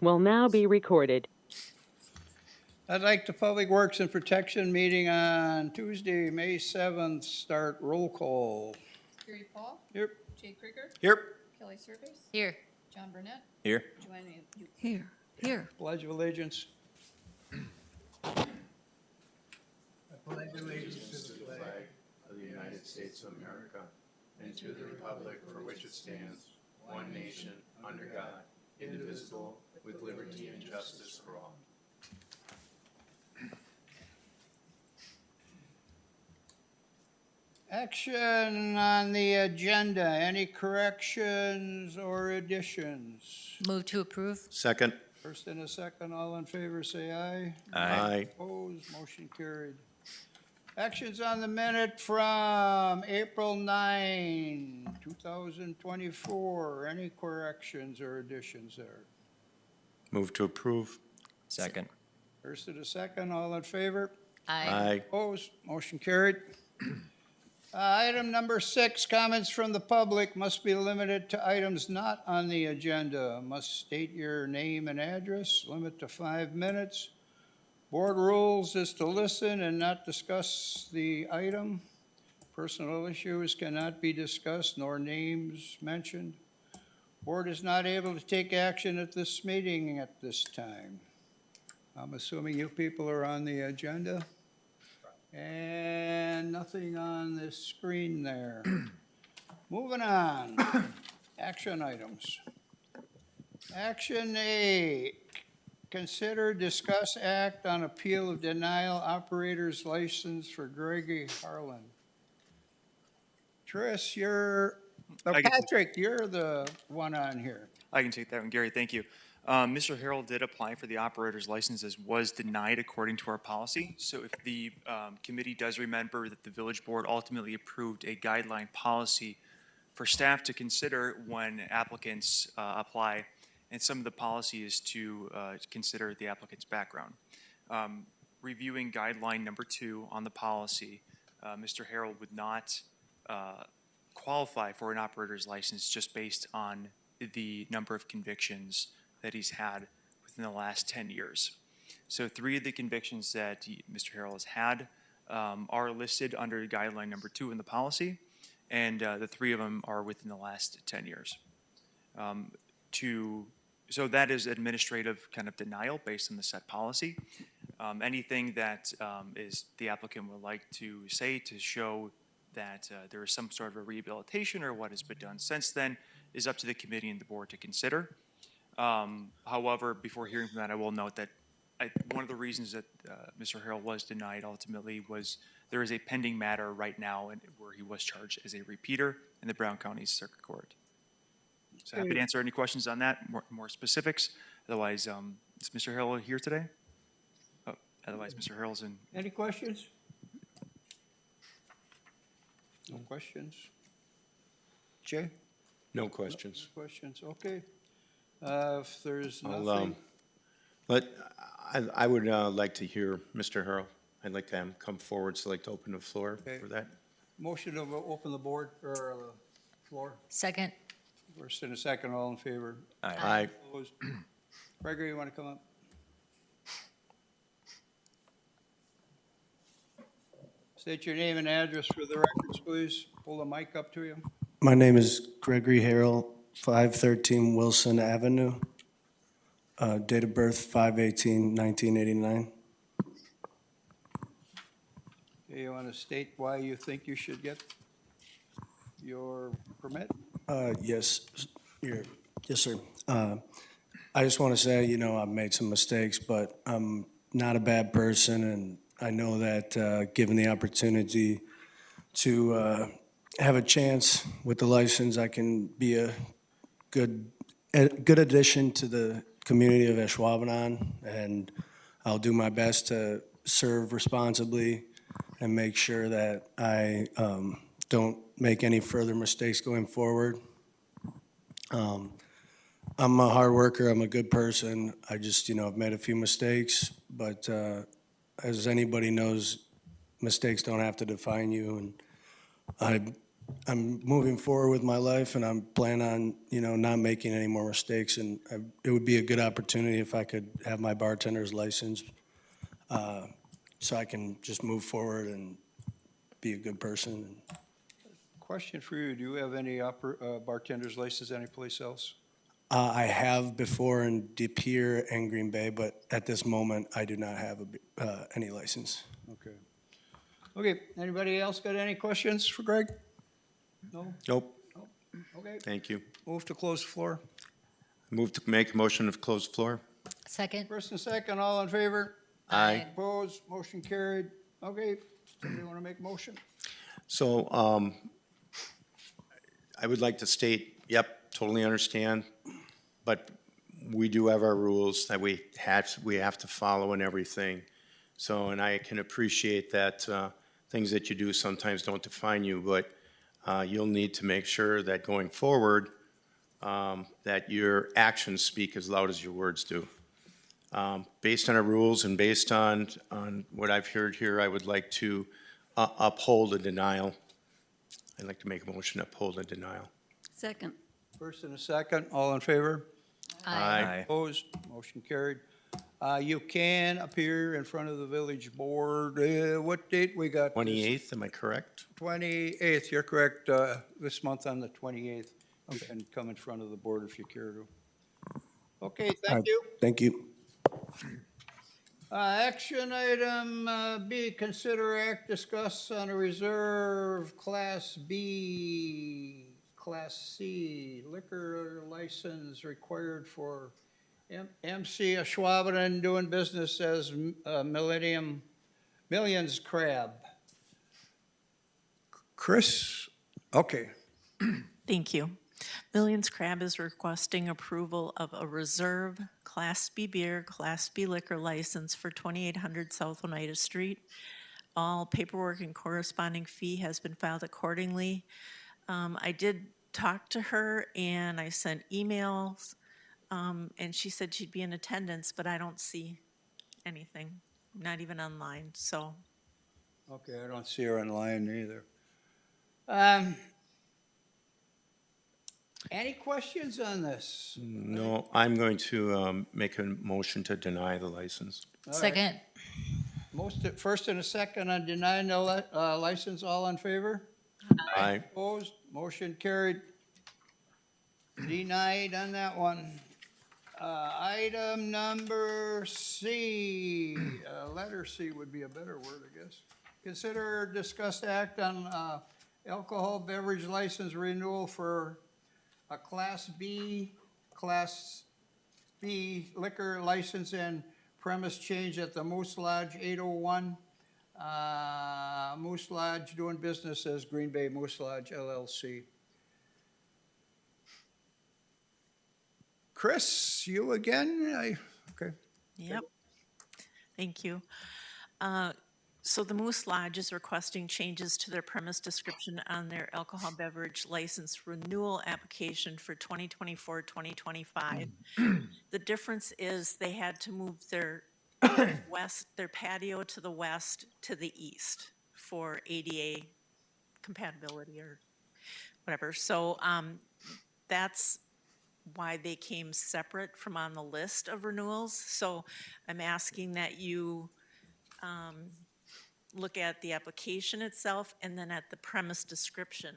will now be recorded. I'd like the Public Works and Protection meeting on Tuesday, May 7th, start roll call. Gary Paul. Here. Jay Krieger. Here. Kelly Service. Here. John Burnett. Here. Joanna Duke. Here. Pledge of Allegiance. I pledge allegiance to the flag of the United States of America and to the republic for which it stands, one nation, under God, indivisible, with liberty and justice for all. Action on the agenda. Any corrections or additions? Move to approve. Second. First and a second, all in favor, say aye. Aye. Opposed, motion carried. Actions on the minute from April 9, 2024. Any corrections or additions there? Move to approve. Second. First and a second, all in favor? Aye. Opposed, motion carried. Item number 6, comments from the public must be limited to items not on the agenda. Must state your name and address, limit to 5 minutes. Board rules is to listen and not discuss the item. Personal issues cannot be discussed nor names mentioned. Board is not able to take action at this meeting at this time. I'm assuming you people are on the agenda. And nothing on this screen there. Moving on, action items. Action A, consider, discuss, act on appeal of denial operator's license for Gregory Harrill. Tris, Patrick, you're the one on here. I can take that one, Gary, thank you. Mr. Harrill did apply for the operator's licenses, was denied according to our policy. So if the committee does remember that the village board ultimately approved a guideline policy for staff to consider when applicants apply, and some of the policy is to consider the applicant's background. Reviewing guideline number 2 on the policy, Mr. Harrill would not qualify for an operator's license just based on the number of convictions that he's had within the last 10 years. So 3 of the convictions that Mr. Harrill has had are listed under guideline number 2 in the policy, and the 3 of them are within the last 10 years. So that is administrative kind of denial based on the set policy. Anything that is the applicant would like to say to show that there is some sort of a rehabilitation or what has been done since then is up to the committee and the board to consider. However, before hearing from that, I will note that one of the reasons that Mr. Harrill was denied ultimately was there is a pending matter right now where he was charged as a repeater in the Brown County Circuit Court. So happy to answer any questions on that, more specifics. Otherwise, is Mr. Harrill here today? Oh, otherwise, Mr. Harrill's in. Any questions? No questions? Jay? No questions. No questions, okay. If there's nothing. I would like to hear Mr. Harrill. I'd like to have him come forward, so I'd like to open the floor for that. Motion to open the board or the floor. Second. First and a second, all in favor. Aye. Opposed? Gregory, you want to come up? State your name and address for the records, please. Pull the mic up to you. My name is Gregory Harrill, 513 Wilson Avenue. Date of birth 5/18/1989. You want to state why you think you should get your permit? Yes, yes, sir. I just want to say, I've made some mistakes, but I'm not a bad person, and I know that given the opportunity to have a chance with the license, I can be a good addition to the community of Ashwaubenon, and I'll do my best to serve responsibly and make sure that I don't make any further mistakes going forward. I'm a hard worker. I'm a good person. I just, I've made a few mistakes, but as anybody knows, mistakes don't have to define you. And I'm moving forward with my life, and I'm planning on, not making any more mistakes. And it would be a good opportunity if I could have my bartender's license, so I can just move forward and be a good person. Question for you, do you have any bartender's license anyplace else? I have before in De Pere and Green Bay, but at this moment, I do not have any license. Okay. Okay, anybody else got any questions for Greg? No? Nope, Okay, thank you. move to close the floor. Move to make a motion of closed floor. Second. First and second, all in favor? Aye. Opposed, motion carried. Okay, somebody want to make a motion? So, I would like to state, yep, totally understand, but we do have our rules that we have to follow and everything. So, and I can appreciate that, things that you do sometimes don't define you, but, you'll need to make sure that going forward, that your actions speak as loud as your words do. Based on our rules and based on what I've heard here, I would like to uphold a denial. I'd like to make a motion to uphold a denial. Second. First and a second, all in favor? Aye. Opposed, motion carried. You can appear in front of the village board. What date we got? 28th, am I correct? 28th, you're correct, this month on the 28th. You can come in front of the board if you care to. Okay, thank you. Thank you. Action item B, consider act discuss on a reserve Class B, Class C liquor license required for MC Ashwaubenon doing business as Millions Crab. Chris? Okay. Thank you. Millions Crab is requesting approval of a reserve Class B beer, Class B liquor license for 2800 South Oneida Street. All paperwork and corresponding fee has been filed accordingly. I did talk to her and I sent emails, and she said she'd be in attendance, but I don't see anything, not even online, so. Okay, I don't see her online either. Any questions on this? No, I'm going to make a motion to deny the license. All right. Second. First and a second on denying the license, all in favor? Aye. Opposed, motion carried. Denied on that one. Item number C, letter C would be a better word, I guess. Consider discuss act on alcohol beverage license renewal for a Class B liquor license and premise change at the Moose Lodge 801. Moose Lodge doing business as Green Bay Moose Lodge LLC. Chris, you again? Okay. Yep. Thank you. So the Moose Lodge is requesting changes to their premise description on their alcohol beverage license renewal application for 2024-2025. The difference is they had to move their their patio to the west to the east for ADA compatibility or whatever. So that's why they came separate from on the list of renewals. So I'm asking that you look at the application itself and then at the premise description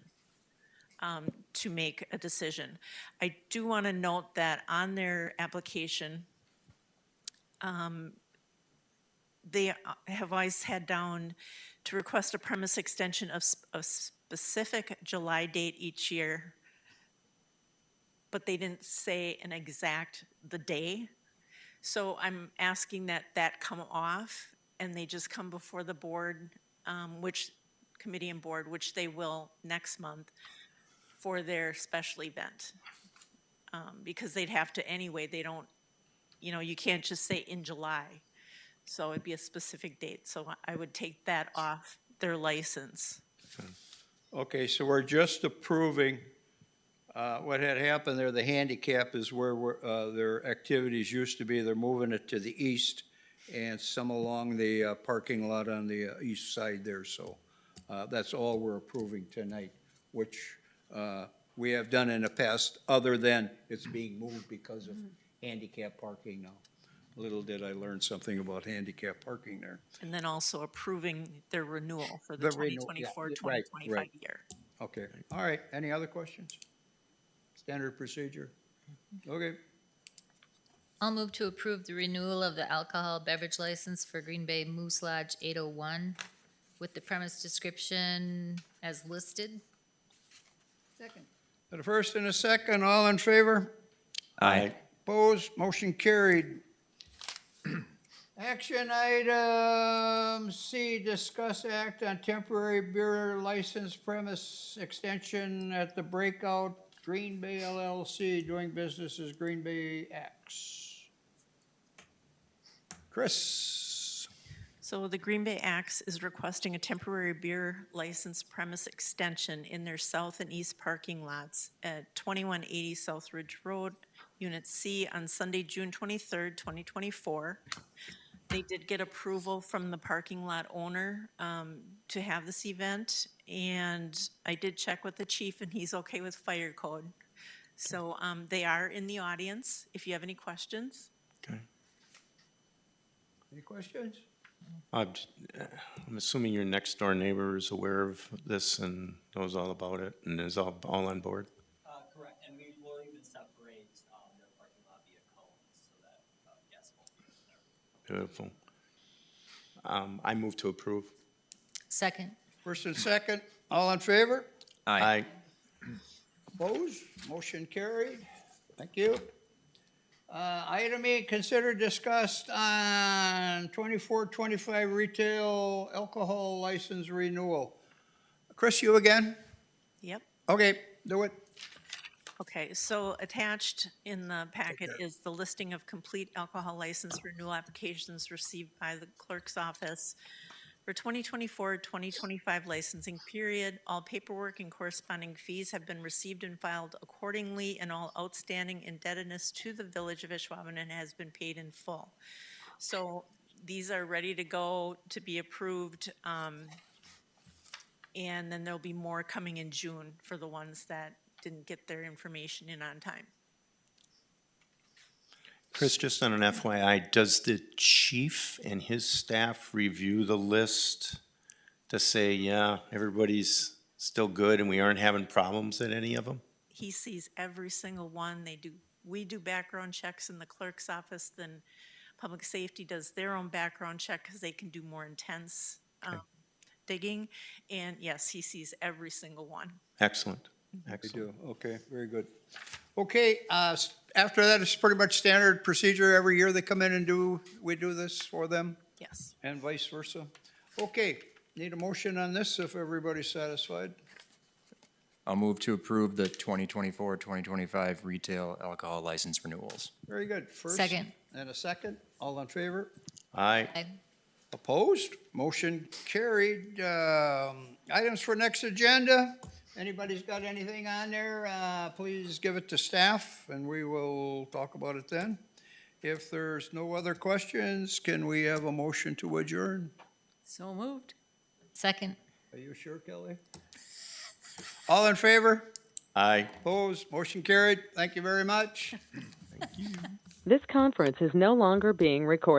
to make a decision. I do want to note that on their application, they have always had down to request a premise extension of a specific July date each year, but they didn't say an exact the day. So I'm asking that that come off and they just come before the board, which committee and board, which they will next month for their special event. Because they'd have to anyway, they don't, you can't just say in July. So it'd be a specific date. So I would take that off their license. Okay, so we're just approving what had happened there. The handicap is where their activities used to be. They're moving it to the east and some along the parking lot on the east side there. So that's all we're approving tonight. which we have done in the past, other than it's being moved because of handicap parking now. Little did I learn something about handicap parking there. And then also approving their renewal for the The renewal, yeah, 2024, right, 2025 right. year. Okay, all right, any other questions? Standard procedure? Okay, I'll move to approve the renewal of the alcohol beverage license for Green Bay Moose Lodge 801 with the premise description as listed. Second. the first and a second, all in favor? Aye. Opposed, motion carried. Action item C, discuss act on temporary beer license premise extension at the Breakout Green Bay LLC, doing business as Green Bay Axe. Chris? So the Green Bay Axe is requesting a temporary beer license premise extension in their south and east parking lots at 2180 South Ridge Road, Unit C, on Sunday, June 23rd, 2024. They did get approval from the parking lot owner to have this event, and I did check with the chief, and he's okay with fire code. So they are in the audience if you have any questions. Okay. Any questions? I'm assuming your next door neighbor is aware of this and knows all about it and is all on board? Correct, and we will even separate their parking lot via cones so that, yes, we'll be there. Beautiful. I move to approve. Second. First and second, all in favor? Aye. Opposed? Motion carried. Thank you. Item E, consider discussed on 24-25 retail alcohol license renewal. Chris, you again? Yep. Okay, do it. Okay, so attached in the packet is the listing of complete alcohol license renewal applications received by the clerk's office for 2024-2025 licensing period. All paperwork and corresponding fees have been received and filed accordingly, and all outstanding indebtedness to the Village of Ashwaubenon has been paid in full. So these are ready to go to be approved, and then there'll be more coming in June for the ones that didn't get their information in on time. Chris, just on an FYI, does the chief and his staff review the list to say, yeah, everybody's still good and we aren't having problems at any of them? He sees every single one. We do background checks in the clerk's office, then public safety does their own background check because they can do more intense digging. And yes, he sees every single one. Excellent. We Excellent. do, okay, very good. Okay, after that, it's pretty much standard procedure. Every year they come in and we do this for them Yes. and vice versa. Okay, need a motion on this if everybody's satisfied. I'll move to approve the 2024-2025 retail alcohol license renewals. Very good. First Second. and a second, all in favor? Aye. Aye. Opposed? Motion carried. Items for next agenda. Anybody's got anything on there, please give it to staff and we will talk about it then. If there's no other questions, can we have a motion to adjourn? So moved. Second. Are you sure, Kelly? All in favor? Aye. Opposed? Motion carried. Thank you very much. This conference is no longer being recorded.